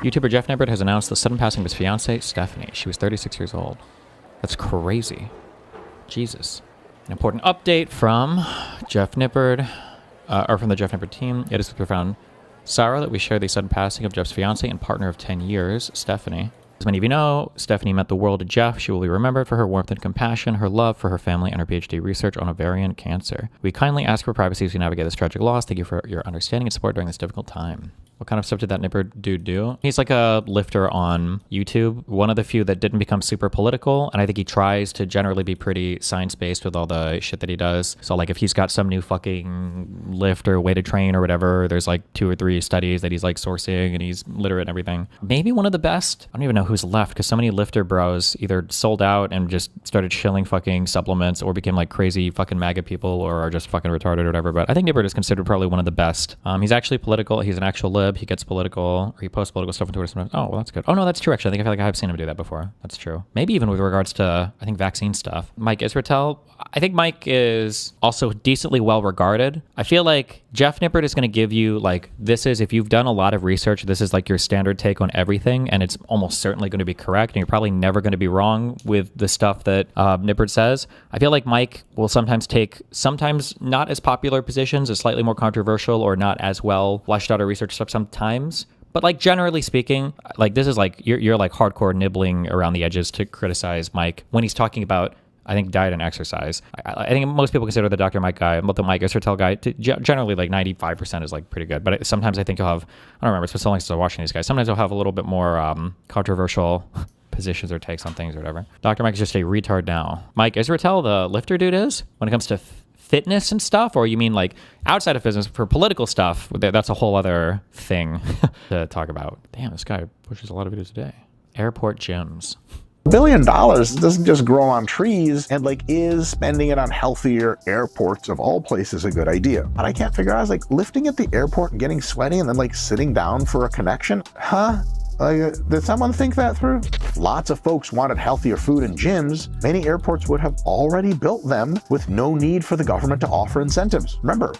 YouTuber Jeff Nippard has announced the sudden passing of his fiancée, Stephanie. She was 36 years old. That's crazy. Jesus. An important update from Jeff Nippard, or from the Jeff Nippard team. It is with profound sorrow that we share the sudden passing of Jeff's fiancée and partner of 10 years, Stephanie. As many of you know, Stephanie meant the world to Jeff. She will be remembered for her warmth and compassion, her love for her family, and her PhD research on ovarian cancer. We kindly ask for privacy as we navigate this tragic loss. Thank you for your understanding and support during this difficult time. What kind of stuff did that Nippard dude do? He's like a lifter on YouTube, one of the few that didn't become super political, and I think he tries to generally be pretty science-based with all the shit that he does. So like if he's got some new fucking lift or way to train or whatever, there's like 2 or 3 studies that he's like sourcing and he's literate and everything. Maybe one of the best. I don't even know who's left because so many lifter bros either sold out and just started shilling fucking supplements or became like crazy fucking MAGA people or are just fucking retarded or whatever. But I think Nippard is considered probably one of the best. He's actually political. He's an actual lib. He gets political, or he posts political stuff on Twitter sometimes. Oh, well, that's good. Oh, no, that's true, actually. I feel like I've seen him do that before. That's true. Maybe even with regards to, I think, vaccine stuff. Mike Israetel, I think Mike is also decently well regarded. I feel like Jeff Nippard is going to give you, like, this is, if you've done a lot of research, this is like your standard take on everything, and it's almost certainly going to be correct, and you're probably never going to be wrong with the stuff that Nippard says. I feel like Mike will sometimes take, sometimes not as popular positions, as slightly more controversial or not as well fleshed out or research stuff sometimes. But like generally speaking, like this is like you're like hardcore nibbling around the edges to criticize Mike when he's talking about, I think, diet and exercise. I think most people consider the Dr. Mike guy, the Mike Israetel guy, generally like 95% is like pretty good. But sometimes I think he'll have, I don't remember, it's been so long since I was watching these guys. Sometimes he'll have a little bit more controversial positions or takes on things or whatever. Dr. Mike is just a retard now. Mike Israetel, the lifter dude, is when it comes to fitness and stuff, or you mean like outside of fitness for political stuff? That's a whole other thing to talk about. Damn, this guy pushes a lot of videos a day. Airport gyms. $1 billion doesn't just grow on trees, and like, is spending it on healthier airports of all places a good idea? But I can't figure out, I was like, lifting at the airport and getting sweaty and then like sitting down for a connection? Huh? Did someone think that through? Lots of folks wanted healthier food and gyms. Many airports would have already built them with no need for the government to offer incentives. Remember,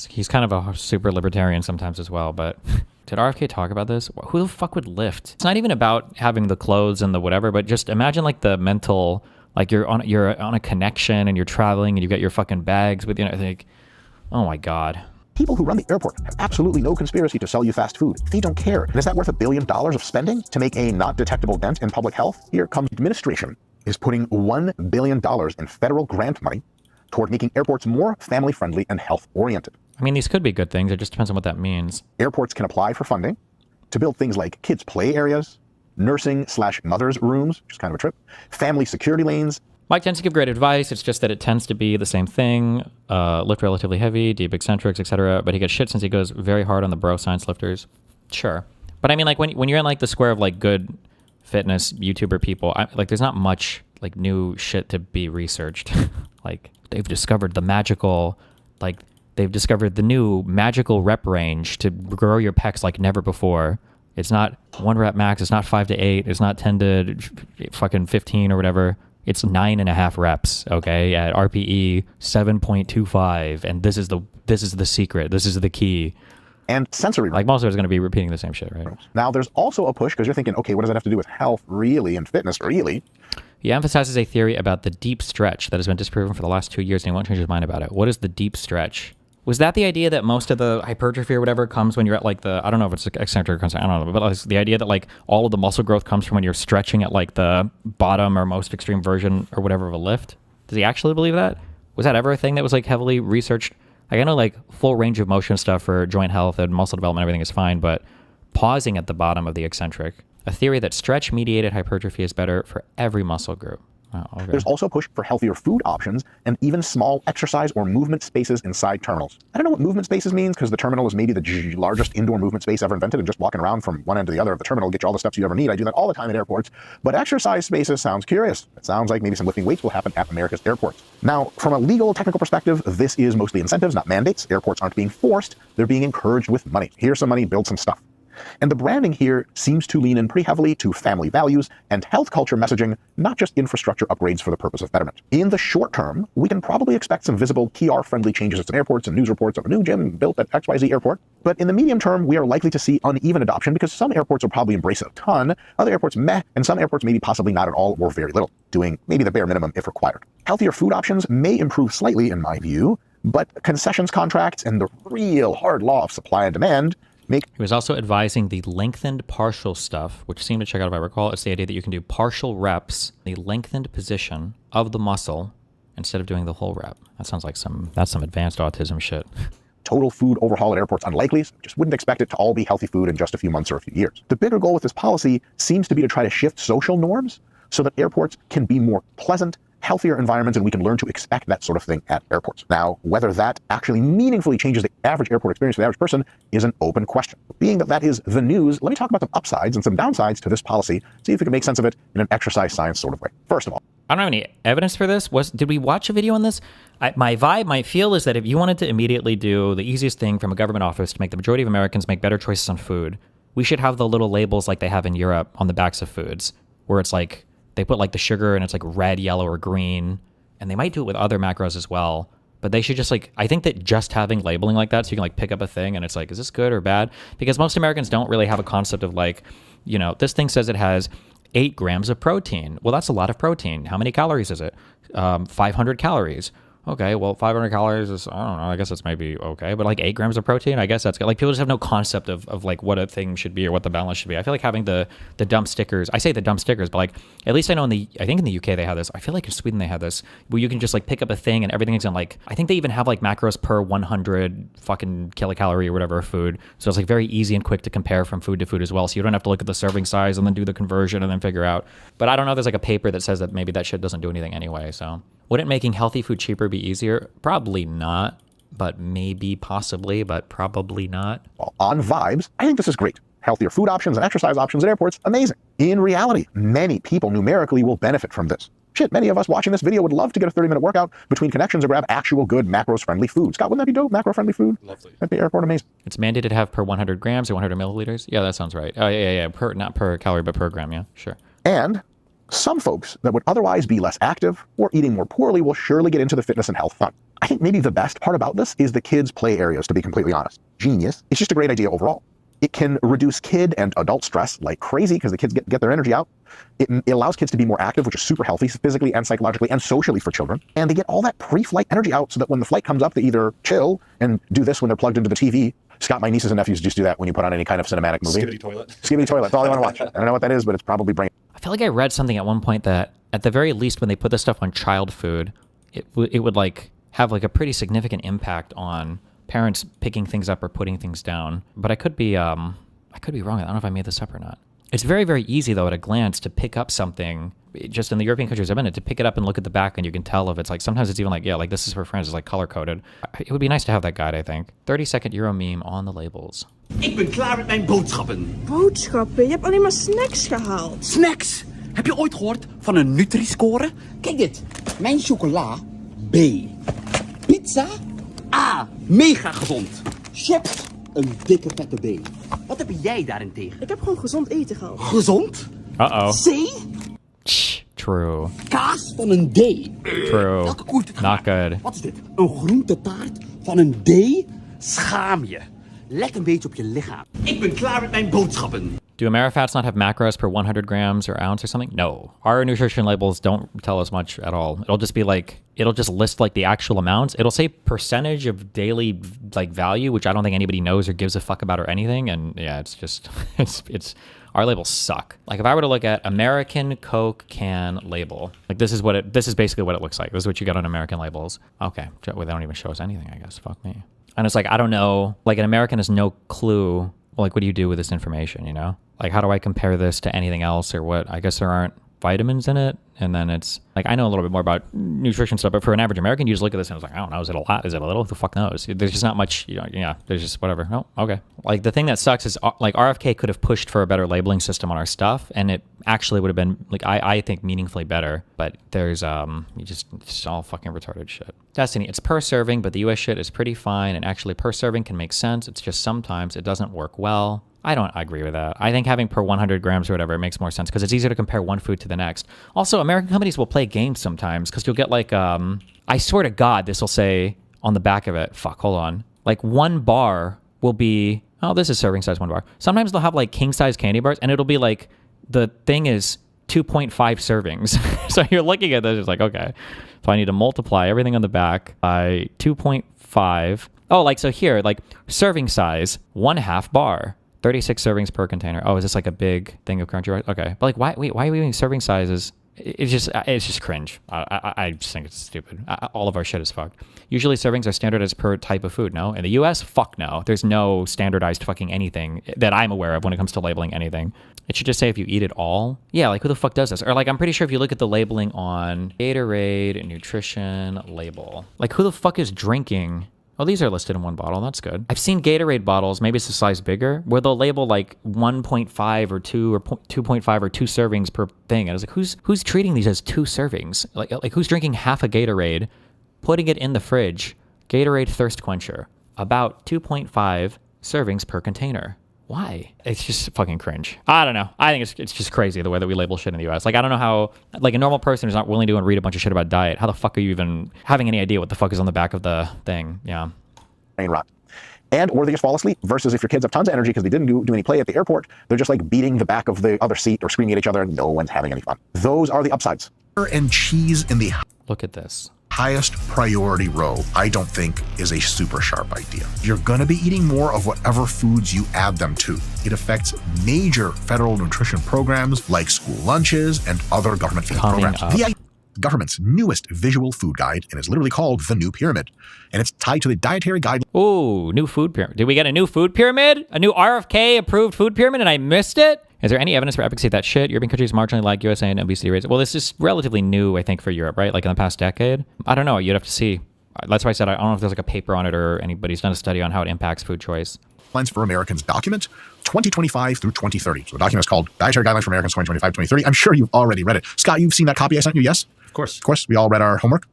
he's kind of a super libertarian sometimes as well, but did RFK talk about this? Who the fuck would lift? It's not even about having the clothes and the whatever, but just imagine like the mental, like you're on a connection and you're traveling and you got your fucking bags with you. I think, oh my God. People who run the airport have absolutely no conspiracy to sell you fast food. They don't care. And is that worth $1 billion of spending to make a not detectable dent in public health? Here comes administration is putting $1 billion in federal grant money toward making airports more family-friendly and health-oriented. I mean, these could be good things. It just depends on what that means. Airports can apply for funding to build things like kids' play areas, nursing/mothers' rooms, which is kind of a trip, family security lanes. Mike tends to give great advice. It's just that it tends to be the same thing. Lift relatively heavy, deep eccentrics, etc. But he gets shit since he goes very hard on the bro science lifters. Sure. But I mean, like when you're in like the square of like good fitness YouTuber people, like there's not much like new shit to be researched. Like they've discovered the new magical rep range to grow your pecs like never before. It's not 1 rep max. It's not 5 to 8. It's not 10 to fucking 15 or whatever. It's 9.5 reps, okay, at RPE 7.25, and this is the secret. This is the key. And sensory. Like most of it's going to be repeating the same shit, right? Now, there's also a push because you're thinking, okay, what does that have to do with health, really, and fitness, really? He emphasizes a theory about the deep stretch that has been disproven for the last 2 years, and he won't change his mind about it. What is the deep stretch? Was that the idea that most of the hypertrophy or whatever comes when you're at like the, I don't know if it's eccentric or concentric, I don't know, but like the idea that like all of the muscle growth comes from when you're stretching at like the bottom or most extreme version or whatever of a lift? Does he actually believe that? Was that ever a thing that was like heavily researched? Like I know like full range of motion stuff for joint health and muscle development, everything is fine, but pausing at the bottom of the eccentric, a theory that stretch-mediated hypertrophy is better for every muscle group. Oh, okay. There's also a push for healthier food options and even small exercise or movement spaces inside terminals. I don't know what movement spaces means because the terminal is maybe the largest indoor movement space ever invented, and just walking around from one end to the other of the terminal will get you all the steps you ever need. I do that all the time at airports. But exercise spaces sounds curious. It sounds like maybe some lifting weights will happen at America's airports. Now, from a legal technical perspective, this is mostly incentives, not mandates. Airports aren't being forced. They're being encouraged with money. Here's some money, build some stuff. And the branding here seems to lean in pretty heavily to family values and health culture messaging, not just infrastructure upgrades for the purpose of betterment. In the short term, we can probably expect some visible PR-friendly changes at airports and news reports of a new gym built at XYZ airport. But in the medium term, we are likely to see uneven adoption because some airports will probably embrace it a ton, other airports meh, and some airports maybe possibly not at all or very little, doing maybe the bare minimum if required. Healthier food options may improve slightly in my view, but concessions contracts and the real hard law of supply and demand make... He was also advising the lengthened partial stuff, which seemed to check out if I recall. It's the idea that you can do partial reps, the lengthened position of the muscle, instead of doing the whole rep. That sounds like that's some advanced autism shit. Total food overhaul at airports unlikely, so just wouldn't expect it to all be healthy food in just a few months or a few years. The bigger goal with this policy seems to be to try to shift social norms so that airports can be more pleasant, healthier environments, and we can learn to expect that sort of thing at airports. Now, whether that actually meaningfully changes the average airport experience for the average person is an open question. Being that is the news, let me talk about some upsides and some downsides to this policy, see if we can make sense of it in an exercise science sort of way. First of all, I don't have any evidence for this. Did we watch a video on this? My vibe, my feel is that if you wanted to immediately do the easiest thing from a government office to make the majority of Americans make better choices on food, we should have the little labels like they have in Europe on the backs of foods, where it's like, they put like the sugar and it's like red, yellow, or green. And they might do it with other macros as well. But they should just like, I think that just having labeling like that so you can like pick up a thing and it's like, is this good or bad? Because most Americans don't really have a concept of like, you know, this thing says it has 8 grams of protein. Well, that's a lot of protein. How many calories is it? 500 calories. Okay, well, 500 calories is, I don't know, I guess that's maybe okay. But like 8 grams of protein, I guess that's good. Like people just have no concept of like what a thing should be or what the balance should be. I feel like having the dumb stickers, I say the dumb stickers, but like at least I know I think in the UK they have this. I feel like in Sweden they have this where you can just like pick up a thing and everything's in like, I think they even have like macros per 100 fucking kilocalorie or whatever of food. So it's like very easy and quick to compare from food to food as well. So you don't have to look at the serving size and then do the conversion and then figure out. But I don't know, there's like a paper that says that maybe that shit doesn't do anything anyway, so. Wouldn't making healthy food cheaper be easier? Probably not, but maybe, possibly, but probably not. Well, on vibes, I think this is great. Healthier food options and exercise options at airports, amazing. In reality, many people numerically will benefit from this. Shit, many of us watching this video would love to get a 30-minute workout between connections or grab actual good macros-friendly food. Scott, wouldn't that be dope? Macro-friendly food? Lovely. That'd be airport amazing. It's mandated to have per 100 grams or 100 milliliters? Yeah, that sounds right. Oh, yeah. Not per calorie, but per gram, yeah, sure. And some folks that would otherwise be less active or eating more poorly will surely get into the fitness and health fun. I think maybe the best part about this is the kids' play areas, to be completely honest. Genius. It's just a great idea overall. It can reduce kid and adult stress like crazy because the kids get their energy out. It allows kids to be more active, which is super healthy physically and psychologically and socially for children. And they get all that pre-flight energy out so that when the flight comes up, they either chill and do this when they're plugged into the TV. Scott, my nieces and nephews just do that when you put on any kind of cinematic movie. Skibbity toilet. Skibbity toilet. That's all they want to watch. I don't know what that is, but it's probably brain. I feel like I read something at one point that at the very least when they put this stuff on child food, it would like have like a pretty significant impact on parents picking things up or putting things down. But I could be wrong. I don't know if I made this up or not. It's very, very easy, though, at a glance to pick up something, just in the European countries I've been in, to pick it up and look at the back, and you can tell if it's like, sometimes it's even like, yeah, like this is for friends, it's like color-coded. It would be nice to have that guide, I think. 30-second Euro meme on the labels. Ik ben klaar met mijn boodschappen. Boodschappen? Je hebt alleen maar snacks gehaald. Snacks! Heb je ooit gehoord van een Nutri-score? Kijk dit. Mijn chocola. B. Pizza. A. Mega gezond. Chips. Een dikke vette B. Wat heb jij daarentegen? Ik heb gewoon gezond eten gehaald. Gezond? Uh-oh. C. True. Kaas van een D. True. Welke koers het Not gemaakt? good. Wat is dit? Een groentetaart van een D? Schaam je. Let een beetje op je lichaam. Ik ben klaar met mijn boodschappen. Do Amerifats not have macros per 100 grams or ounce or something? No. Our nutrition labels don't tell us much at all. It'll just be like, it'll just list like the actual amounts. It'll say percentage of daily like value, which I don't think anybody knows or gives a fuck about or anything. And yeah, it's just, it's our labels suck. Like if I were to look at American Coke can label, like this is basically what it looks like. This is what you get on American labels. Okay. Well, they don't even show us anything, I guess. Fuck me. And it's like, I don't know, like an American has no clue. Like, what do you do with this information, you know? Like, how do I compare this to anything else or what? I guess there aren't vitamins in it. And then it's like, I know a little bit more about nutrition stuff, but for an average American, you just look at this and it's like, I don't know, is it a lot? Is it a little? Who the fuck knows? There's just not much, you know, yeah, there's just whatever. Oh, okay. Like the thing that sucks is like RFK could have pushed for a better labeling system on our stuff. And it actually would have been like, I think meaningfully better, but there's, it's all fucking retarded shit. Destiny, it's per serving, but the US shit is pretty fine. And actually per serving can make sense. It's just sometimes it doesn't work well. I don't agree with that. I think having per 100 grams or whatever, it makes more sense because it's easier to compare one food to the next. Also, American companies will play games sometimes because you'll get like, I swear to God, this will say on the back of it, fuck, hold on. Like one bar will be, oh, this is serving size one bar. Sometimes they'll have like king size candy bars and it'll be like, the thing is 2.5 servings. So you're looking at this, it's like, okay, so I need to multiply everything on the back by 2.5. Oh, like, so here, like serving size, 1/2 bar. 36 servings per container. Oh, is this like a big thing of crunchy rice? Okay. But like, why are we doing serving sizes? It's just cringe. I just think it's stupid. All of our shit is fucked. Usually servings are standardized per type of food, no? In the US, fuck no. There's no standardized fucking anything that I'm aware of when it comes to labeling anything. It should just say if you eat it all. Yeah, like who the fuck does this? Or like, I'm pretty sure if you look at the labeling on Gatorade nutrition label, like who the fuck is drinking? Oh, these are listed in one bottle. That's good. I've seen Gatorade bottles, maybe it's a size bigger, where they'll label like 1.5 or 2 or 2.5 or 2 servings per thing. And I was like, who's treating these as 2 servings? Like who's drinking half a Gatorade, putting it in the fridge, Gatorade thirst quencher, about 2.5 servings per container. Why? It's just fucking cringe. I don't know. I think it's just crazy the way that we label shit in the US. Like, I don't know how, like a normal person who's not willing to read a bunch of shit about diet, how the fuck are you even having any idea what the fuck is on the back of the thing? Yeah. Brain rot. And or they just fall asleep versus if your kids have tons of energy because they didn't do any play at the airport, they're just like beating the back of the other seat or screaming at each other and no one's having any fun. Those are the upsides. And cheese in the Look at this. highest priority row, I don't think is a super sharp idea. You're going to be eating more of whatever foods you add them to. It affects major federal nutrition programs like school lunches and other government feeding programs. The government's newest visual food guide and is literally called the New Pyramid. And it's tied to the dietary guidelines. Ooh, new food pyramid. Did we get a new food pyramid? A new RFK approved food pyramid and I missed it? Is there any evidence for efficacy of that shit? European countries marginally lag USA in obesity rates. Well, this is relatively new, I think, for Europe, right? Like in the past decade. I don't know. You'd have to see. That's why I said I don't know if there's like a paper on it or anybody's done a study on how it impacts food choice. For Americans document 2025 through 2030. So the document is called Dietary Guidelines for Americans 2025-2030. I'm sure you've already read it. Scott, you've seen that copy I sent you, yes? Of course. Of course, we all read our homework.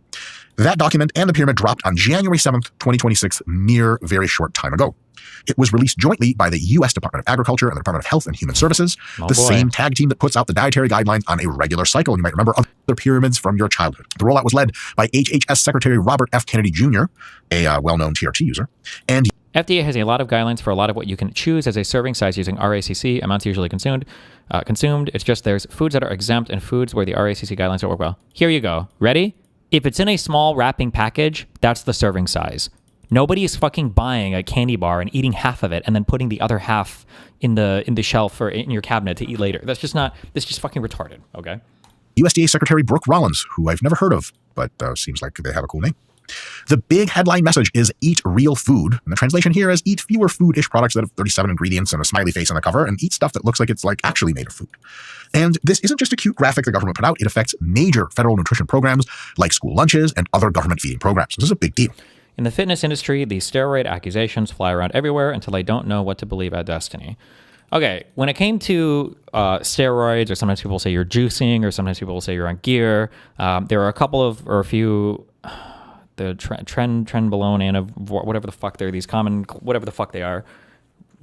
That document and the pyramid dropped on January 7th, 2026, mere very short time ago. It was released jointly by the U.S. Department of Agriculture and the Department of Health and Human Services, same tag team that puts out the dietary guidelines on a regular cycle. You might remember other pyramids from your childhood. The rollout was led by HHS Secretary Robert F. Kennedy Jr., a well-known TRT user, and FDA has a lot of guidelines for a lot of what you can choose as a serving size using RACC, amounts usually consumed. It's just there's foods that are exempt and foods where the RACC guidelines don't work well. Here you go. Ready? If it's in a small wrapping package, that's the serving size. Nobody is fucking buying a candy bar and eating half of it and then putting the other half in the shelf or in your cabinet to eat later. That's just fucking retarded, okay? USDA Secretary Brooke Rollins, who I've never heard of, but seems like they have a cool name. The big headline message is eat real food. And the translation here is eat fewer food-ish products that have 37 ingredients and a smiley face on the cover and eat stuff that looks like it's like actually made of food. And this isn't just a cute graphic the government put out. It affects major federal nutrition programs like school lunches and other government feeding programs. This is a big deal. In the fitness industry, the steroid accusations fly around everywhere until I don't know what to believe at Destiny. Okay, when it came to steroids, or sometimes people say you're juicing, or sometimes people will say you're on gear, there are a few, the trenbolone and whatever the fuck they're, these common, whatever the fuck they are.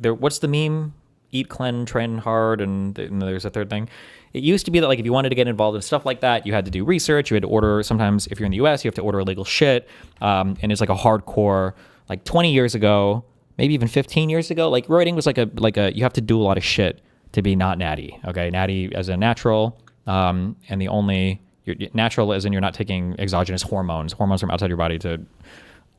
What's the meme? Eat, clean, trend hard, and there's a third thing. It used to be that like if you wanted to get involved in stuff like that, you had to do research. You had to order, sometimes if you're in the US, you have to order illegal shit. And it's like a hardcore, like 20 years ago, maybe even 15 years ago, like roiding was like a you have to do a lot of shit to be not natty. Okay, natty as a natural, and the only natural as in you're not taking exogenous hormones from outside your body to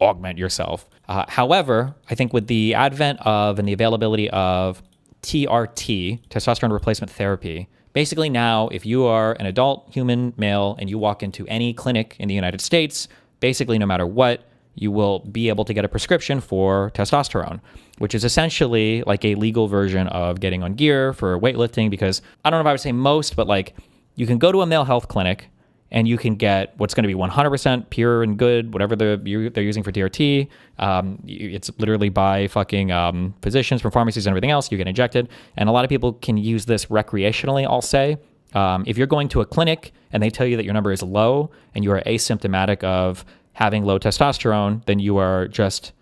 augment yourself. However, I think with the advent of and the availability of TRT, testosterone replacement therapy, basically now if you are an adult human male and you walk into any clinic in the United States, basically no matter what, you will be able to get a prescription for testosterone, which is essentially like a legal version of getting on gear for weightlifting, because I don't know if I would say most, but like you can go to a male health clinic and you can get what's going to be 100% pure and good, whatever they're using for DRT. It's literally by fucking physicians from pharmacies and everything else. You get injected. And a lot of people can use this recreationally, I'll say. If you're going to a clinic and they tell you that your number is low and you are asymptomatic of having low testosterone, then you are just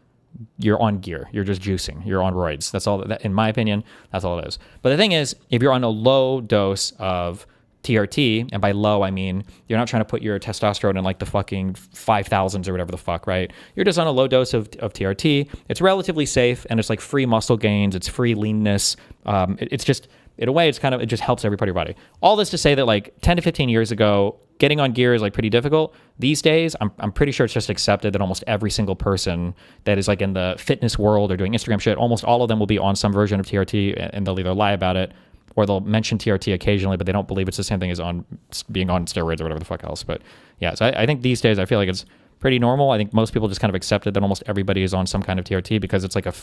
you're on gear. You're just juicing. You're on roids. That's all. In my opinion, that's all it is. But the thing is, if you're on a low dose of TRT, and by low I mean you're not trying to put your testosterone in like the fucking 5,000s or whatever the fuck, right? You're just on a low dose of TRT. It's relatively safe, and it's like free muscle gains. It's free leanness. It's just, in a way, it just helps every part of your body. All this to say that like 10 to 15 years ago, getting on gear is like pretty difficult. These days, I'm pretty sure it's just accepted that almost every single person that is like in the fitness world or doing Instagram shit, almost all of them will be on some version of TRT, and they'll either lie about it or they'll mention TRT occasionally, but they don't believe it's the same thing as on being on steroids or whatever the fuck else. But yeah, so I think these days I feel like it's pretty normal. I think most people just kind of accepted that almost everybody is on some kind of TRT because it's like it's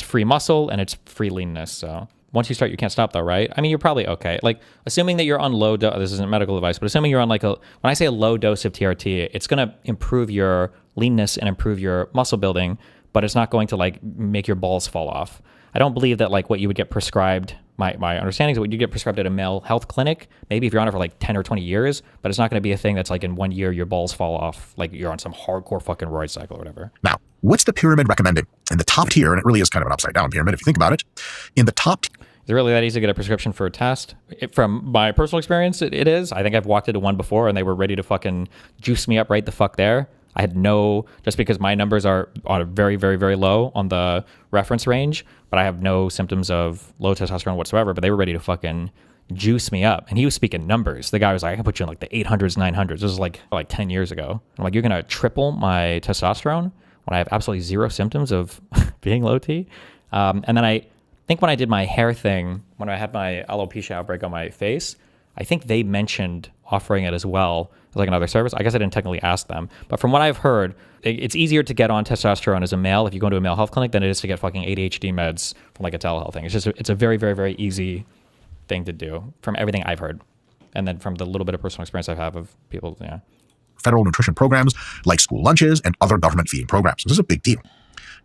free muscle and it's free leanness. So once you start, you can't stop though, right? I mean, you're probably okay. Like assuming that you're on low dose, this isn't medical advice, but assuming you're on when I say a low dose of TRT, it's going to improve your leanness and improve your muscle building, but it's not going to like make your balls fall off. I don't believe that like what you would get prescribed, my understanding is what you get prescribed at a male health clinic, maybe if you're on it for like 10 or 20 years, but it's not going to be a thing that's like in 1 year your balls fall off, like you're on some hardcore fucking roid cycle or whatever. Now, what's the pyramid recommending? In the top tier, and it really is kind of an upside down pyramid if you think about it, in the top Is it really that easy to get a prescription for a test? From my personal experience, it is. I think I've walked into one before and they were ready to fucking juice me up right the fuck there. I had just because my numbers are very, very, very low on the reference range, but I have no symptoms of low testosterone whatsoever, but they were ready to fucking juice me up. And he was speaking numbers. The guy was like, I can put you in like the 800s, 900s. This was like 10 years ago. I'm like, you're going to triple my testosterone when I have absolutely zero symptoms of being low T? And then I think when I did my hair thing, when I had my alopecia outbreak on my face, I think they mentioned offering it as well as like another service. I guess I didn't technically ask them, but from what I've heard, it's easier to get on testosterone as a male if you go to a male health clinic than it is to get fucking ADHD meds from like a telehealth thing. It's a very, very, very easy thing to do from everything I've heard. And then from the little bit of personal experience I have of people, yeah. federal nutrition programs like school lunches and other government feeding programs. This is a big deal.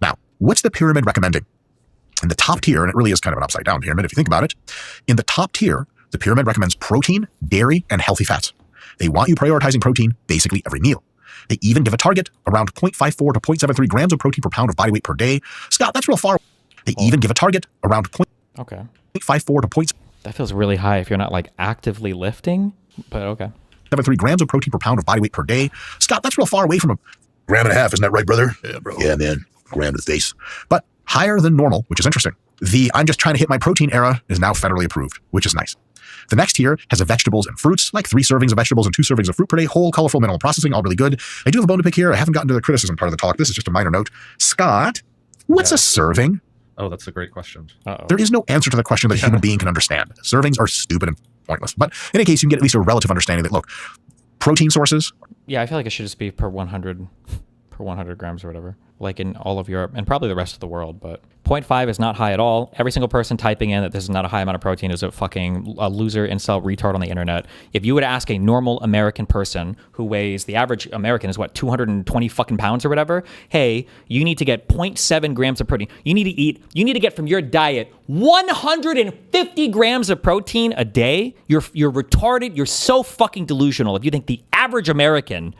Now, what's the pyramid recommending? In the top tier, and it really is kind of an upside down pyramid if you think about it, in the top tier, the pyramid recommends protein, dairy, and healthy fats. They want you prioritizing protein basically every meal. They even give a target around 0.54 to 0.73 grams of protein per pound of body weight per day. Scott, that's real far. They even give a target around 0.54 to 0.73 That feels really high if you're not like actively lifting, but okay. 73 grams of protein per pound of body weight per day. Scott, that's real far away from a gram and a half. Isn't that right, brother? Yeah, bro. Yeah, man. Gram to the face. But higher than normal, which is interesting. The I'm just trying to hit my protein era is now federally approved, which is nice. The next tier has a vegetables and fruits, like 3 servings of vegetables and 2 servings of fruit per day, whole, colorful, minimal processing, all really good. I do have a bone to pick here. I haven't gotten to the criticism part of the talk. This is just a minor note. Scott, what's a serving? Oh, that's a great question. Uh-oh. There is no answer to the question that a human being can understand. Servings are stupid and pointless. But in any case, you can get at least a relative understanding that, look, protein sources. Yeah, I feel like it should just be per 100 grams or whatever, like in all of Europe and probably the rest of the world. But 0.5 is not high at all. Every single person typing in that this is not a high amount of protein is a loser, incel, retard on the internet. If you would ask a normal American person who weighs, the average American is what, 220 fucking pounds or whatever, hey, you need to get 0.7 grams of protein. You need to get from your diet 150 grams of protein a day. You're retarded. You're so fucking delusional if you think the average American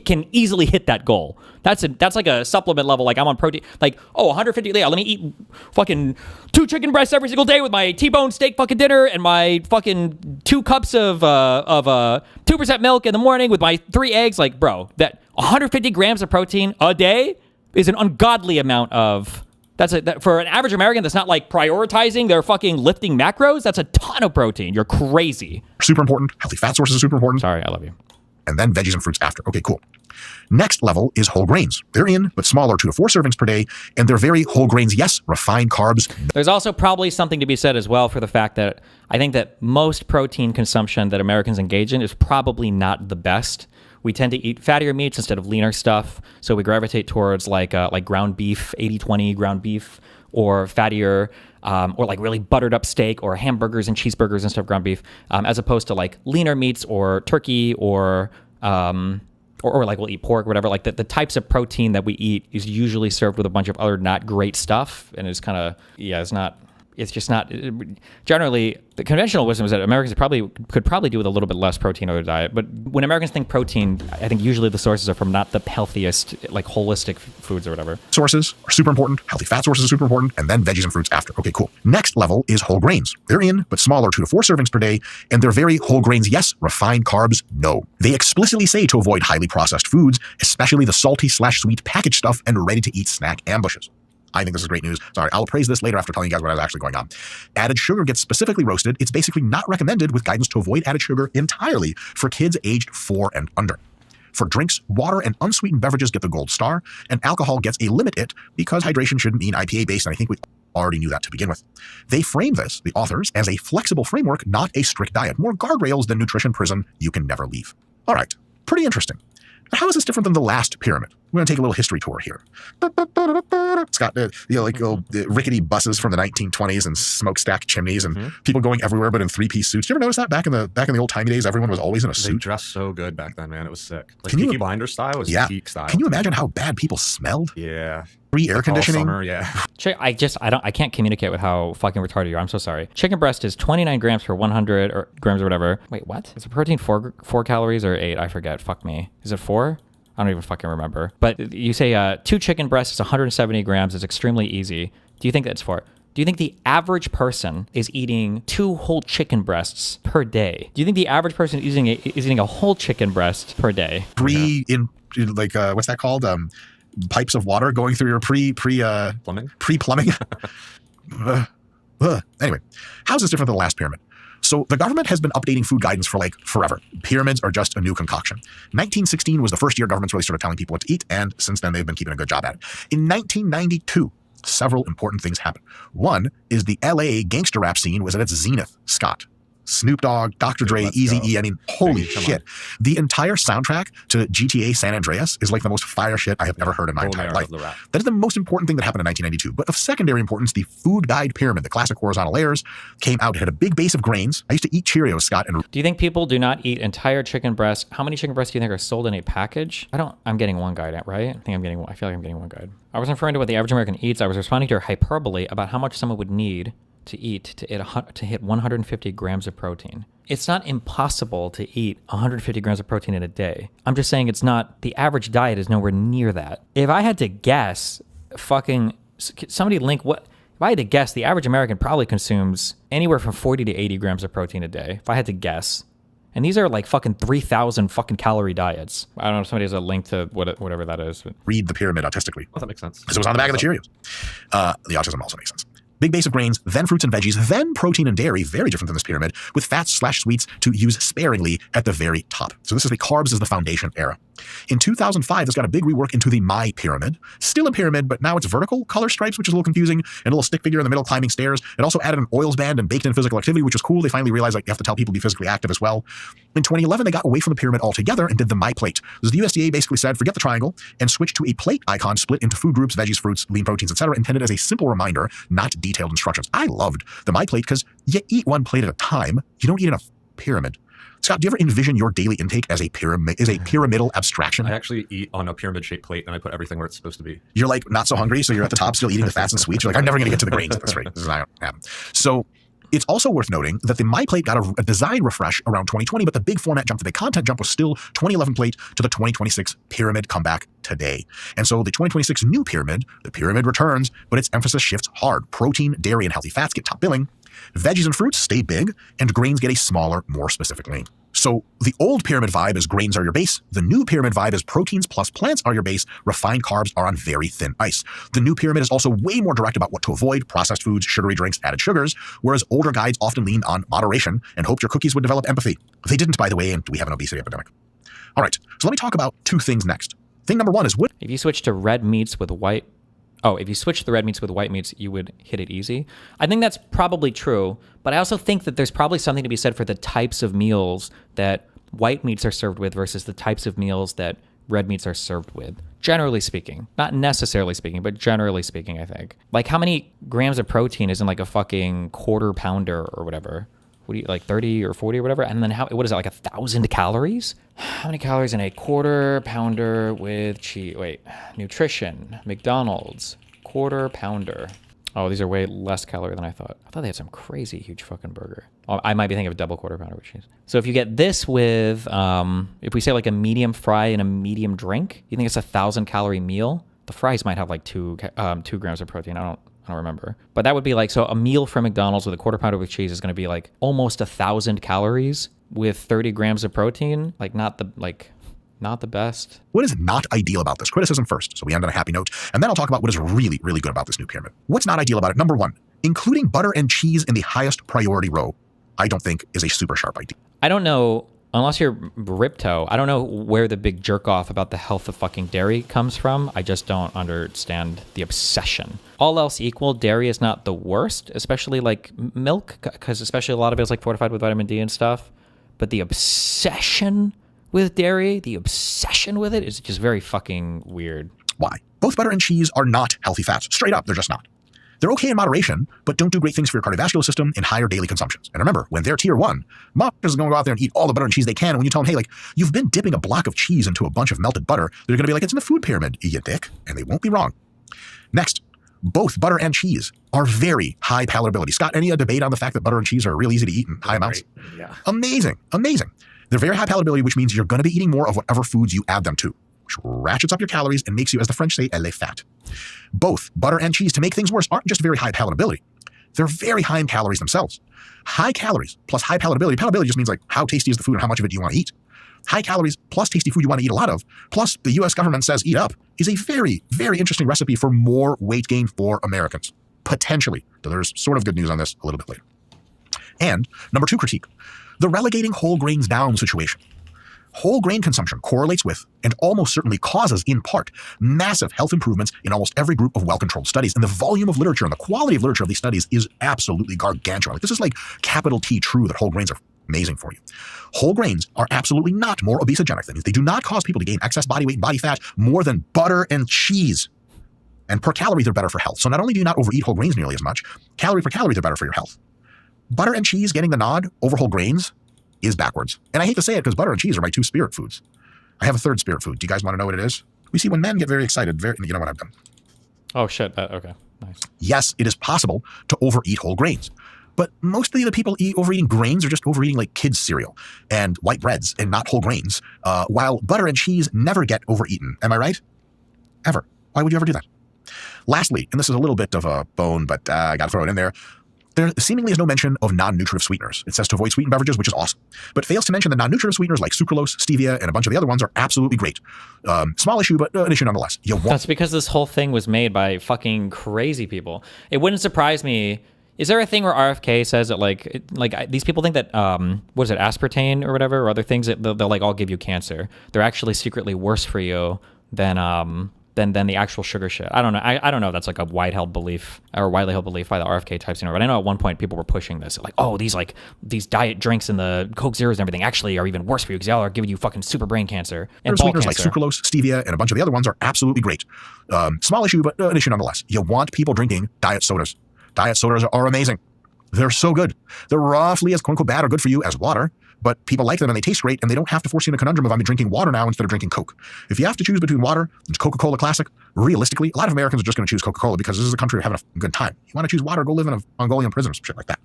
can easily hit that goal. That's like a supplement level. Like I'm on protein, like, 150, yeah, let me eat fucking 2 chicken breasts every single day with my T-bone steak fucking dinner and my fucking 2 cups of 2% milk in the morning with my 3 eggs. Like, bro, that 150 grams of protein a day is an ungodly amount of, that for an average American that's not like prioritizing their fucking lifting macros, that's a ton of protein. You're crazy. Super important. Healthy fat sources are super important. Sorry, I love you. And then veggies and fruits after. Okay, cool. Next level is whole grains. They're in, but smaller, 2 to 4 servings per day. And they're very whole grains. Yes, refined carbs. There's also probably something to be said as well for the fact that I think that most protein consumption that Americans engage in is probably not the best. We tend to eat fattier meats instead of leaner stuff. So we gravitate towards like ground beef, 80-20 ground beef, or fattier, or like really buttered up steak, or hamburgers and cheeseburgers and stuff, ground beef, as opposed to like leaner meats or turkey or like we'll eat pork or whatever. Like the types of protein that we eat is usually served with a bunch of other not great stuff, and it's kind of, yeah, it's not It's just not. Generally, the conventional wisdom is that Americans could probably do with a little bit less protein in their diet. But when Americans think protein, I think usually the sources are from not the healthiest, like holistic foods or whatever. Sources are super important. Healthy fat sources are super important. And then veggies and fruits after. Okay, cool. Next level is whole grains. They're in, but smaller, 2 to 4 servings per day. And they're very whole grains, yes. Refined carbs, no. They explicitly say to avoid highly processed foods, especially the salty/sweet packaged stuff and ready-to-eat snack ambushes. I think this is great news. Sorry, I'll praise this later after telling you guys what is actually going on. Added sugar gets specifically roasted. It's basically not recommended with guidance to avoid added sugar entirely for kids aged 4 and under. For drinks, water and unsweetened beverages get the gold star, and alcohol gets a limit it because hydration shouldn't mean IPA-based, and I think we already knew that to begin with. They frame this, the authors, as a flexible framework, not a strict diet. More guardrails than nutrition prison you can never leave. All right, pretty interesting. But how is this different than the last pyramid? We're going to take a little history tour here. It's got rickety buses from the 1920s and smokestack chimneys and people going everywhere but in 3-piece suits. Did you ever notice that back in the old timey days, everyone was always in a suit? They dressed so good back then, man. It was sick. Like Peaky Blinders style was peak style. Can you imagine how bad people smelled? Yeah. Free air conditioning. Summer, yeah. I can't communicate with how fucking retarded you are. I'm so sorry. Chicken breast is 29 grams per 100 or grams or whatever. Wait, what? Is the protein 4 calories or 8? I forget. Fuck me. Is it 4? I don't even fucking remember. But you say 2 chicken breasts is 170 grams. It's extremely easy. Do you think that's 4? Do you think the average person is eating 2 whole chicken breasts per day? Do you think the average person is eating a whole chicken breast per day? What's that called? Pipes of water going through your plumbing. Anyway, how's this different than the last pyramid? So the government has been updating food guidance for forever. Pyramids are just a new concoction. 1916 was the first year governments really started telling people what to eat, and since then they've been keeping a good job at it. In 1992, several important things happened. One is the LA gangster rap scene was at its zenith. Scott, Snoop Dogg, Dr. Dre, Eazy-E. I mean, holy shit. The entire soundtrack to GTA San Andreas is like the most fire shit I have ever heard in my entire life. That is the most important thing that happened in 1992. But of secondary importance, the food guide pyramid, the classic horizontal layers, came out. It had a big base of grains. I used to eat Cheerios, Scott. And do you think people do not eat entire chicken breasts? How many chicken breasts do you think are sold in a package? I'm getting one guide, right? I feel like I'm getting one guide. I wasn't referring to what the average American eats. I was responding to your hyperbole about how much someone would need to eat to hit 150 grams of protein. It's not impossible to eat 150 grams of protein in a day. I'm just saying the average diet is nowhere near that. If I had to guess, somebody link what, if I had to guess, the average American probably consumes anywhere from 40 to 80 grams of protein a day, if I had to guess. And these are like fucking 3,000 fucking calorie diets. I don't know if somebody has a link to whatever that is. But. Read the pyramid autistically. Well, that makes sense. Because it was on the back of the Cheerios. The autism also makes sense. Big base of grains, then fruits and veggies, then protein and dairy, very different than this pyramid, with fats/sweets to use sparingly at the very top. So this is the carbs as the foundation era. In 2005, this got a big rework into the My Pyramid. Still a pyramid, but now it's vertical color stripes, which is a little confusing, and a little stick figure in the middle climbing stairs. It also added an oils band and baked in physical activity, which was cool. They finally realized you have to tell people to be physically active as well. In 2011, they got away from the pyramid altogether and did the My Plate. This is the USDA basically said, forget the triangle, and switched to a plate icon split into food groups, veggies, fruits, lean proteins, etc., intended as a simple reminder, not detailed instructions. I loved the My Plate because you eat one plate at a time. You don't eat in a pyramid. Scott, do you ever envision your daily intake as a pyramidal abstraction? I actually eat on a pyramid-shaped plate, and I put everything where it's supposed to be. You're like not so hungry, so you're at the top still eating the fats and sweets. You're like, I'm never going to get to the grains at this rate. This is not going to happen. So it's also worth noting that the My Plate got a design refresh around 2020, but the big format jump, the big content jump was still 2011 plate to the 2026 pyramid comeback today. And so the 2026 new pyramid, the pyramid returns, but its emphasis shifts hard. Protein, dairy, and healthy fats get top billing. Veggies and fruits stay big, and grains get a smaller, more specific lane. So the old pyramid vibe is grains are your base. The new pyramid vibe is proteins plus plants are your base. Refined carbs are on very thin ice. The new pyramid is also way more direct about what to avoid, processed foods, sugary drinks, added sugars, whereas older guides often leaned on moderation and hoped your cookies would develop empathy. They didn't, by the way, and we have an obesity epidemic. All right, so let me talk about 2 things next. Thing number 1 is if you switch to red meats with white meats, you would hit it easy. I think that's probably true, but I also think that there's probably something to be said for the types of meals that white meats are served with versus the types of meals that red meats are served with. Generally speaking, not necessarily speaking, but generally speaking, I think. Like how many grams of protein is in like a fucking quarter pounder or whatever? What do you like 30 or 40 or whatever? And then what is that, like 1,000 calories? How many calories in a quarter pounder with cheese? Wait, nutrition, McDonald's, quarter pounder. Oh, these are way less calorie than I thought. I thought they had some crazy huge fucking burger. Oh, I might be thinking of a double quarter pounder with cheese. So if you get this with, if we say like a medium fry and a medium drink, you think it's 1,000-calorie meal? The fries might have like 2 grams of protein. I don't remember. But that would be like, so a meal from McDonald's with a quarter pounder with cheese is going to be like almost 1,000 calories with 30 grams of protein. Like not the best. What is not ideal about this? Criticism first, so we end on a happy note, and then I'll talk about what is really, really good about this new pyramid. What's not ideal about it? Number one, including butter and cheese in the highest priority row, I don't think is a super sharp idea. I don't know, unless you're Ripto, I don't know where the big jerk off about the health of fucking dairy comes from. I just don't understand the obsession. All else equal, dairy is not the worst, especially like milk, because especially a lot of it is like fortified with vitamin D and stuff. But the obsession with dairy, the obsession with it is just very fucking weird. Why? Both butter and cheese are not healthy fats. Straight up, they're just not. They're okay in moderation, but don't do great things for your cardiovascular system in higher daily consumptions. And remember, when they're tier 1, mom is going to go out there and eat all the butter and cheese they can. And when you tell them, hey, like, you've been dipping a block of cheese into a bunch of melted butter, they're going to be like, it's in the food pyramid, you dick. And they won't be wrong. Next, both butter and cheese are very high palatability. Scott, any debate on the fact that butter and cheese are real easy to eat in high amounts? Yeah. Amazing. They're very high palatability, which means you're going to be eating more of whatever foods you add them to, which ratchets up your calories and makes you, as the French say, elle fat. Both butter and cheese, to make things worse, aren't just very high palatability. They're very high in calories themselves. High calories plus high palatability. Palatability just means like how tasty is the food and how much of it do you want to eat. High calories plus tasty food you want to eat a lot of, plus the US government says eat up, is a very, very interesting recipe for more weight gain for Americans. Potentially. So there's sort of good news on this a little bit later. And number 2 critique, the relegating whole grains down situation. Whole grain consumption correlates with, and almost certainly causes in part, massive health improvements in almost every group of well-controlled studies. And the volume of literature and the quality of literature of these studies is absolutely gargantuan. Like, this is like capital T true that whole grains are amazing for you. Whole grains are absolutely not more obesogenic. That means they do not cause people to gain excess body weight and body fat more than butter and cheese. And per calorie, they're better for health. So not only do you not overeat whole grains nearly as much, calorie per calorie, they're better for your health. Butter and cheese getting the nod over whole grains is backwards. And I hate to say it because butter and cheese are my 2 spirit foods. I have a 3rd spirit food. Do you guys want to know what it is? We see when men get very excited, you know what I've done. Oh shit, okay, nice. Yes, it is possible to overeat whole grains. But mostly the people overeating grains are just overeating like kids' cereal and white breads and not whole grains, while butter and cheese never get overeaten. Am I right? Ever. Why would you ever do that? Lastly, and this is a little bit of a bone, but I got to throw it in there, there seemingly is no mention of non-nutritive sweeteners. It says to avoid sweetened beverages, which is awesome, but fails to mention that non-nutritive sweeteners like sucralose, stevia, and a bunch of the other ones are absolutely great. Small issue, but an issue nonetheless. That's because this whole thing was made by fucking crazy people. It wouldn't surprise me. Is there a thing where RFK says that like these people think that what is it, aspartame or whatever, or other things that they'll like all give you cancer? They're actually secretly worse for you than the actual sugar shit. I don't know. I don't know if that's like a widely held belief by the RFK types, but I know at one point people were pushing this, like, oh, these diet drinks and the Coke Zeros and everything actually are even worse for you because they all are giving you fucking super brain cancer and ball sweeteners cancer. Like sucralose, stevia, and a bunch of the other ones are absolutely great. Small issue, but an issue nonetheless. You want people drinking diet sodas. Diet sodas are amazing. They're so good. They're roughly as quote unquote bad or good for you as water, but people like them and they taste great and they don't have to force you in a conundrum of I'm drinking water now instead of drinking Coke. If you have to choose between water and Coca-Cola Classic, realistically, a lot of Americans are just going to choose Coca-Cola because this is a country having a good time. You want to choose water, go live in a Mongolian prison or some shit like that.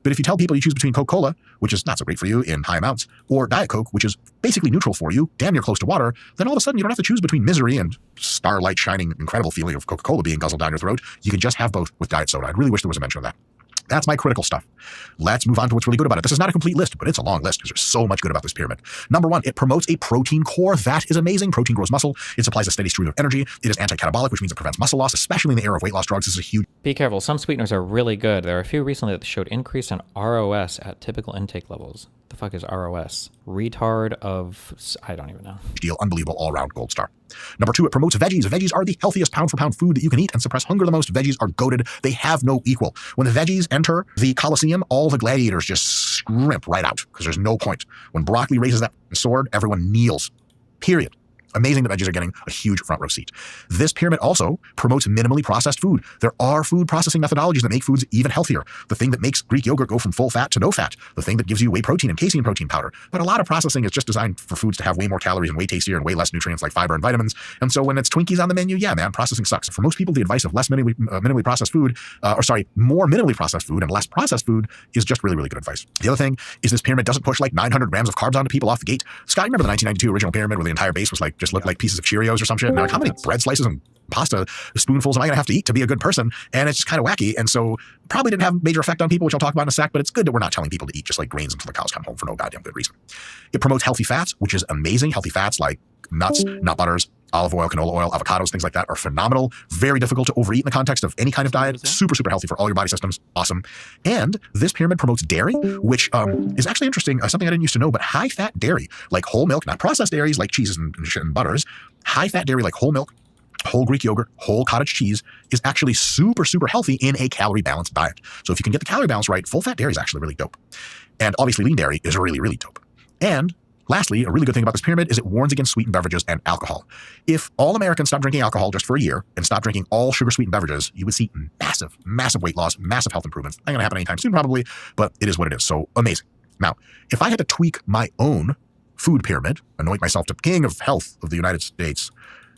But if you tell people you choose between Coca-Cola, which is not so great for you in high amounts, or Diet Coke, which is basically neutral for you, damn near close to water, then all of a sudden you don't have to choose between misery and starlight shining incredible feeling of Coca-Cola being guzzled down your throat. You can just have both with diet soda. I really wish there was a mention of that. That's my critical stuff. Let's move on to what's really good about it. This is not a complete list, but it's a long list because there's so much good about this pyramid. Number 1, it promotes a protein core. That is amazing. Protein grows muscle. It supplies a steady stream of energy. It is anti-catabolic, which means it prevents muscle loss, especially in the era of weight loss drugs. This is a huge... Be careful. Some sweeteners are really good. There are a few recently that showed increase in ROS at typical intake levels. The fuck is ROS? Retard of... I don't even know. Deal. Unbelievable all-around gold star. Number 2, it promotes veggies. Veggies are the healthiest pound-for-pound food that you can eat and suppress hunger the most. Veggies are goated. They have no equal. When the veggies enter the Colosseum, all the gladiators just scrimp right out because there's no point. When broccoli raises that sword, everyone kneels. Period. Amazing that veggies are getting a huge front row seat. This pyramid also promotes minimally processed food. There are food processing methodologies that make foods even healthier. The thing that makes Greek yogurt go from full fat to no fat. The thing that gives you whey protein and casein protein powder. But a lot of processing is just designed for foods to have way more calories and way tastier and way less nutrients like fiber and vitamins. And so when it's Twinkies on the menu, yeah, man, processing sucks. For most people, the advice of less minimally processed food, more minimally processed food and less processed food is just really, really good advice. The other thing is this pyramid doesn't push like 900 grams of carbs onto people off the gate. Scott, you remember the 1992 original pyramid where the entire base was like, just looked like pieces of Cheerios or some shit? And like, how many bread slices and pasta spoonfuls am I going to have to eat to be a good person? And it's just kind of wacky. And so probably didn't have a major effect on people, which I'll talk about in a sec, but it's good that we're not telling people to eat just like grains until the cows come home for no goddamn good reason. It promotes healthy fats, which is amazing. Healthy fats like nuts, nut butters, olive oil, canola oil, avocados, things like that are phenomenal. Very difficult to overeat in the context of any kind of diet. Super, super healthy for all your body systems. Awesome. And this pyramid promotes dairy, which is actually interesting. Something I didn't used to know, but high-fat dairy, like whole milk, not processed dairies like cheeses and butters, high-fat dairy like whole milk, whole Greek yogurt, whole cottage cheese is actually super, super healthy in a calorie-balanced diet. So if you can get the calorie balance right, full-fat dairy is actually really dope. And obviously lean dairy is really, really dope. And lastly, a really good thing about this pyramid is it warns against sweetened beverages and alcohol. If all Americans stopped drinking alcohol just for a year and stopped drinking all sugar-sweetened beverages, you would see massive, massive weight loss, massive health improvements. Not going to happen anytime soon probably, but it is what it is. So amazing. Now, if I had to tweak my own food pyramid, anoint myself to king of health of the United States,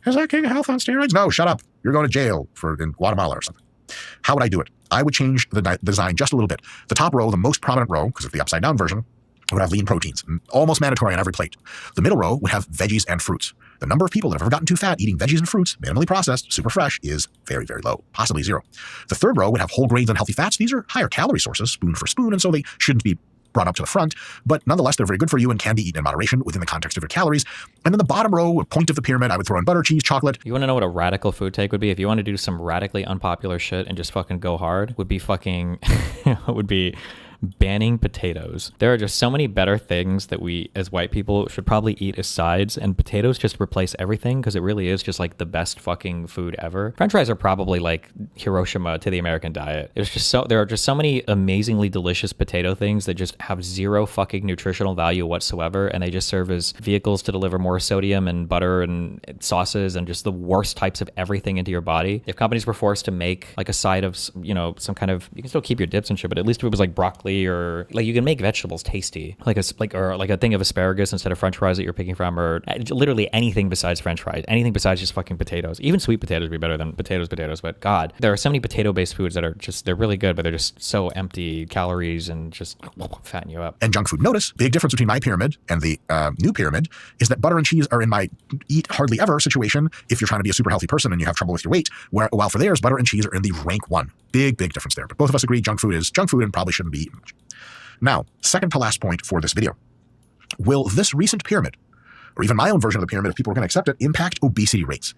is that king of health on steroids? No, shut up. You're going to jail in Guatemala or something. How would I do it? I would change the design just a little bit. The top row, the most prominent row, because of the upside down version, would have lean proteins, almost mandatory on every plate. The middle row would have veggies and fruits. The number of people that have ever gotten too fat eating veggies and fruits, minimally processed, super fresh, is very, very low, possibly zero. The third row would have whole grains and healthy fats. These are higher calorie sources, spoon for spoon, and so they shouldn't be brought up to the front, but nonetheless, they're very good for you and can be eaten in moderation within the context of your calories. And then the bottom row, point of the pyramid, I would throw in butter, cheese, chocolate. You want to know what a radical food take would be? If you want to do some radically unpopular shit and just fucking go hard, would be banning potatoes. There are just so many better things that we as white people should probably eat as sides, and potatoes just replace everything because it really is just like the best fucking food ever. French fries are probably like Hiroshima to the American diet. There are just so many amazingly delicious potato things that just have zero fucking nutritional value whatsoever, and they just serve as vehicles to deliver more sodium and butter and sauces and just the worst types of everything into your body. If companies were forced to make like a side of, some kind of, you can still keep your dips and shit, but at least if it was like broccoli or like you can make vegetables tasty, like a thing of asparagus instead of French fries that you're picking from, or literally anything besides French fries, anything besides just fucking potatoes. Even sweet potatoes would be better than potatoes. But God, there are so many potato-based foods that are just, they're really good, but they're just so empty calories and just fatten you up. And junk food. Notice, big difference between my pyramid and the new pyramid is that butter and cheese are in my eat hardly ever situation if you're trying to be a super healthy person and you have trouble with your weight, while for theirs, butter and cheese are in the rank 1. Big difference there. But both of us agree junk food is junk food and probably shouldn't be eaten much. Now, second to last point for this video. Will this recent pyramid, or even my own version of the pyramid, if people are going to accept it, impact obesity rates?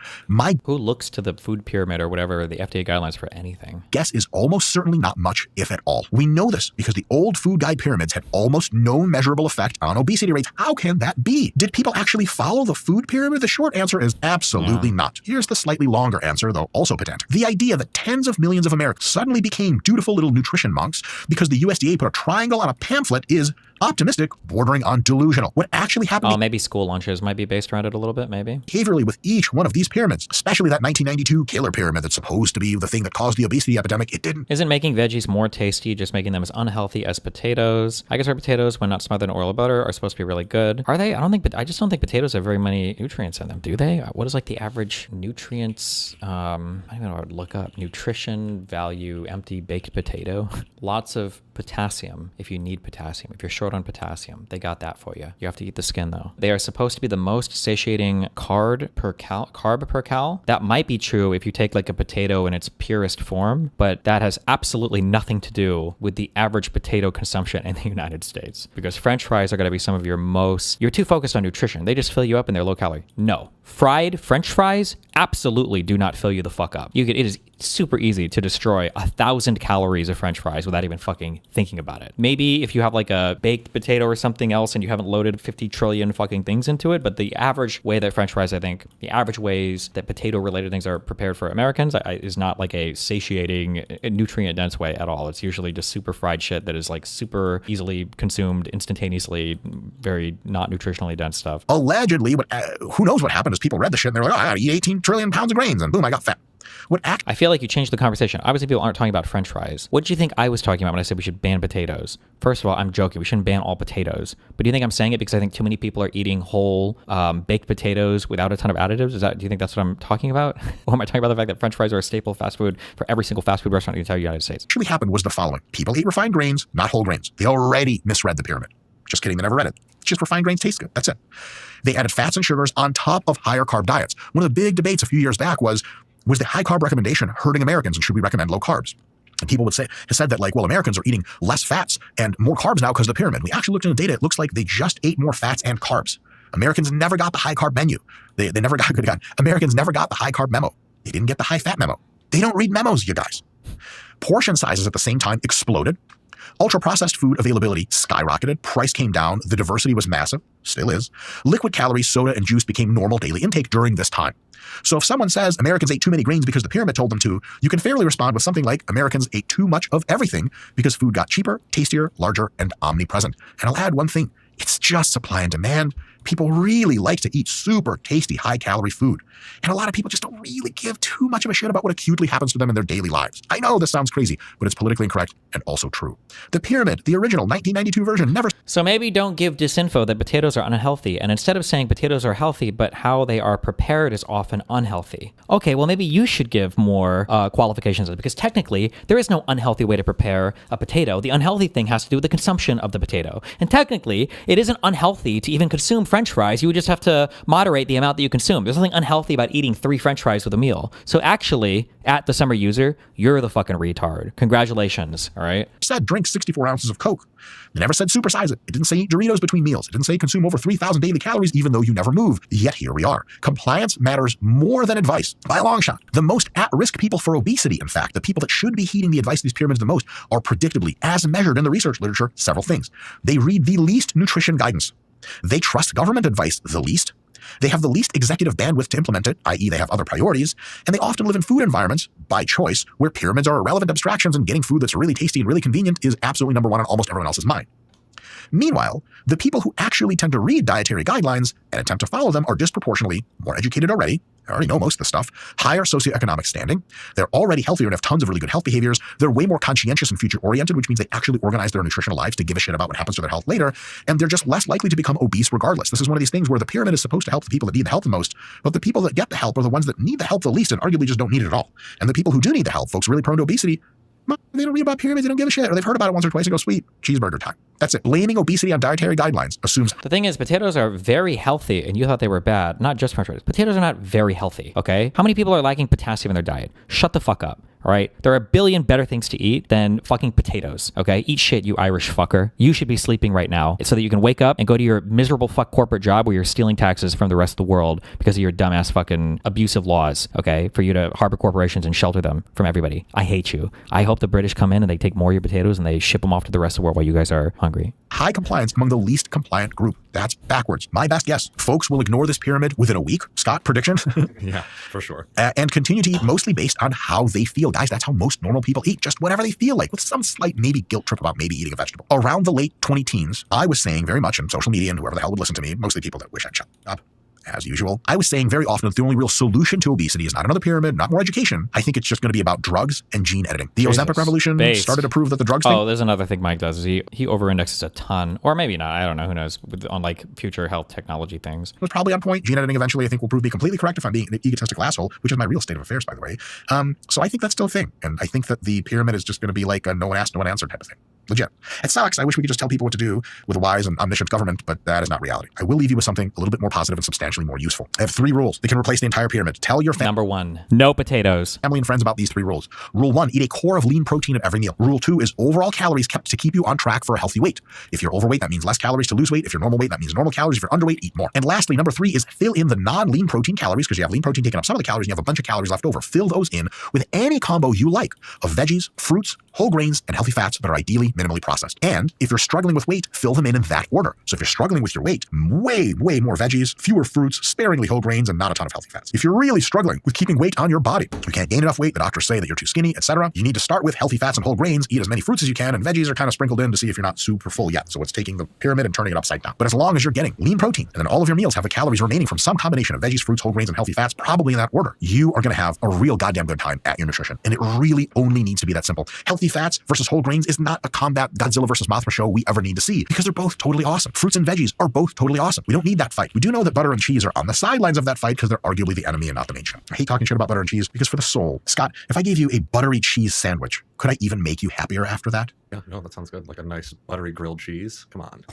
Who looks to the food pyramid or whatever, the FDA guidelines for anything? Guess is almost certainly not much, if at all. We know this because the old food guide pyramids had almost no measurable effect on obesity rates. How can that be? Did people actually follow the food pyramid? The short answer is absolutely not. Here's the slightly longer answer, though also pedantic. The idea that tens of millions of Americans suddenly became dutiful little nutrition monks because the USDA put a triangle on a pamphlet is optimistic, bordering on delusional. What actually happened... maybe school lunches might be based around it a little bit, maybe. Behaviorally with each one of these pyramids, especially that 1992 killer pyramid that's supposed to be the thing that caused the obesity epidemic, it didn't. Isn't making veggies more tasty just making them as unhealthy as potatoes? I guess our potatoes, when not smothered in oil or butter, are supposed to be really good. Are they? I just don't think potatoes have very many nutrients in them, do they? What is like the average nutrients? I don't know, I would look up. Nutrition value, empty baked potato. Lots of potassium if you need potassium. If you're short on potassium, they got that for you. You have to eat the skin though. They are supposed to be the most satiating carb per cal. That might be true if you take like a potato in its purest form, but that has absolutely nothing to do with the average potato consumption in the United States, because French fries are going to be some of you're too focused on nutrition. They just fill you up and they're low calorie. No. Fried French fries absolutely do not fill you the fuck up. It is super easy to destroy 1,000 calories of French fries without even fucking thinking about it. Maybe if you have like a baked potato or something else and you haven't loaded 50 trillion fucking things into it, but the average way that French fries, I think, the average ways that potato-related things are prepared for Americans is not like a satiating, nutrient-dense way at all. It's usually just super fried shit that is like super easily consumed instantaneously, very not nutritionally dense stuff. Allegedly, who knows what happened is people read the shit and they're like, oh, I gotta eat 18 trillion pounds of grains, and boom, I got fat. I feel like you changed the conversation. Obviously, people aren't talking about French fries. What did you think I was talking about when I said we should ban potatoes? First of all, I'm joking. We shouldn't ban all potatoes. But do you think I'm saying it because I think too many people are eating whole baked potatoes without a ton of additives? Do you think that's what I'm talking about? Or am I talking about the fact that French fries are a staple fast food for every single fast food restaurant in the entire United States? What actually happened was the following. People ate refined grains, not whole grains. They already misread the pyramid. Just kidding, they never read it. It's just refined grains taste good. That's it. They added fats and sugars on top of higher carb diets. One of the big debates a few years back was the high carb recommendation hurting Americans, and should we recommend low carbs? And people have said that, like, well, Americans are eating less fats and more carbs now because of the pyramid. We actually looked into the data. It looks like they just ate more fats and carbs. Americans never got the high carb menu. They never got, good God, Americans never got the high carb memo. They didn't get the high fat memo. They don't read memos, you guys. Portion sizes at the same time exploded. Ultra-processed food availability skyrocketed, price came down, the diversity was massive, still is. Liquid calories, soda, and juice became normal daily intake during this time. So if someone says Americans ate too many grains because the pyramid told them to, you can fairly respond with something like Americans ate too much of everything because food got cheaper, tastier, larger, and omnipresent. And I'll add one thing, it's just supply and demand. People really like to eat super tasty, high-calorie food. And a lot of people just don't really give too much of a shit about what acutely happens to them in their daily lives. I know this sounds crazy, but it's politically incorrect and also true. The pyramid, the original 1992 version, never... So maybe don't give disinfo that potatoes are unhealthy, and instead of saying potatoes are healthy, but how they are prepared is often unhealthy. Okay, well maybe you should give more qualifications, because technically there is no unhealthy way to prepare a potato. The unhealthy thing has to do with the consumption of the potato. And technically, it isn't unhealthy to even consume French fries. You would just have to moderate the amount that you consume. There's nothing unhealthy about eating 3 French fries with a meal. So actually, at the summer user, you're the fucking retard. Congratulations, all right? It said drink 64 ounces of Coke. It never said supersize it. It didn't say eat Doritos between meals. It didn't say consume over 3,000 daily calories even though you never move. Yet here we are. Compliance matters more than advice by a long shot. The most at-risk people for obesity, in fact, the people that should be heeding the advice of these pyramids the most, are predictably, as measured in the research literature, several things. They read the least nutrition guidance. They trust government advice the least. They have the least executive bandwidth to implement it, i.e. they have other priorities, and they often live in food environments, by choice, where pyramids are irrelevant abstractions and getting food that's really tasty and really convenient is absolutely number one on almost everyone else's mind. Meanwhile, the people who actually tend to read dietary guidelines and attempt to follow them are disproportionately more educated already. I already know most of the stuff. Higher socioeconomic standing. They're already healthier and have tons of really good health behaviors. They're way more conscientious and future-oriented, which means they actually organize their nutritional lives to give a shit about what happens to their health later. And they're just less likely to become obese regardless. This is one of these things where the pyramid is supposed to help the people that need the help the most, but the people that get the help are the ones that need the help the least and arguably just don't need it at all. And the people who do need the help, folks really prone to obesity, they don't read about pyramids, they don't give a shit, or they've heard about it once or twice and go, sweet, cheeseburger time. That's it. Blaming obesity on dietary guidelines assumes... The thing is, potatoes are very healthy, and you thought they were bad. Not just French fries. Potatoes are not very healthy, okay? How many people are lacking potassium in their diet? Shut the fuck up. All right. There are a billion better things to eat than fucking potatoes. Okay. Eat shit, you Irish fucker. You should be sleeping right now so that you can wake up and go to your miserable fuck corporate job where you're stealing taxes from the rest of the world because of your dumbass fucking abusive laws. Okay. For you to harbor corporations and shelter them from everybody. I hate you. I hope the British come in and they take more of your potatoes and they ship them off to the rest of the world while you guys are hungry. High compliance among the least compliant group. That's backwards. My best guess. Folks will ignore this pyramid within a week. Scott, prediction? Yeah, for sure. And continue to eat mostly based on how they feel. Guys, that's how most normal people eat. Just whatever they feel like, with some slight maybe guilt trip about maybe eating a vegetable. Around the late 20-teens, I was saying very much in social media and whoever the hell would listen to me, mostly people that wish I'd shut up, as usual. I was saying very often that the only real solution to obesity is not another pyramid, not more education. I think it's just going to be about drugs and gene editing. The Ozempic revolution started to prove that the drugs thing... Oh, there's another thing Mike does is he over-indexes a ton, or maybe not, I don't know, who knows, on like future health technology things. It was probably on point. Gene editing eventually I think will prove to be completely correct if I'm being an egotistical asshole, which is my real state of affairs, by the way. So I think that's still a thing. And I think that the pyramid is just going to be like a no one asked, no one answered type of thing. Legit. It sucks. I wish we could just tell people what to do with a wise and omniscient government, but that is not reality. I will leave you with something a little bit more positive and substantially more useful. I have 3 rules that can replace the entire pyramid. Tell your Number 1, no potatoes. family and friends about these 3 rules. Rule 1, eat a core of lean protein at every meal. Rule 2 is overall calories kept to keep you on track for a healthy weight. If you're overweight, that means less calories to lose weight. If you're normal weight, that means normal calories. If you're underweight, eat more. And lastly, number 3 is fill in the non-lean protein calories, because you have lean protein taking up some of the calories and you have a bunch of calories left over. Fill those in with any combo you like of veggies, fruits, whole grains, and healthy fats that are ideally minimally processed. And if you're struggling with weight, fill them in that order. So if you're struggling with your weight, way more veggies, fewer fruits, sparingly whole grains, and not a ton of healthy fats. If you're really struggling with keeping weight on your body, you can't gain enough weight, the doctors say that you're too skinny, etc., you need to start with healthy fats and whole grains, eat as many fruits as you can, and veggies are kind of sprinkled in to see if you're not super full yet. So it's taking the pyramid and turning it upside down. But as long as you're getting lean protein, and then all of your meals have the calories remaining from some combination of veggies, fruits, whole grains, and healthy fats, probably in that order, you are going to have a real goddamn good time at your nutrition. And it really only needs to be that simple. Healthy fats versus whole grains is not a combat Godzilla versus Mothra show we ever need to see, because they're both totally awesome. Fruits and veggies are both totally awesome. We don't need that fight. We do know that butter and cheese are on the sidelines of that fight because they're arguably the enemy and not the main show. I hate talking shit about butter and cheese because for the soul. Scott, if I gave you a buttery cheese sandwich, could I even make you happier after that? Yeah, no, that sounds good. Like a nice buttery grilled cheese. Come on.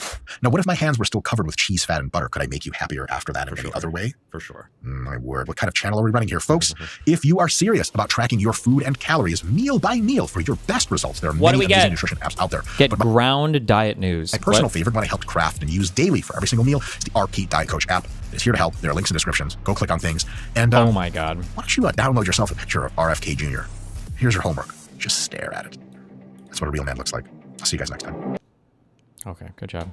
Now, what if my hands were still covered with cheese, fat, and butter? Could I make you happier after that in any other way? For sure. My word. What kind of channel are we running here, folks? If you are serious about tracking your food and calories meal by meal for your best results, there are many amazing nutrition apps out there. Get ground diet news. My personal favorite, one I helped craft and use daily for every single meal, is the RP Diet Coach app. It's here to help. There are links in descriptions. Go click on things. And oh my God. Why don't you download yourself a picture of RFK Jr.? Here's your homework. Just stare at it. That's what a real man looks like. I'll see you guys next time. Okay, good job.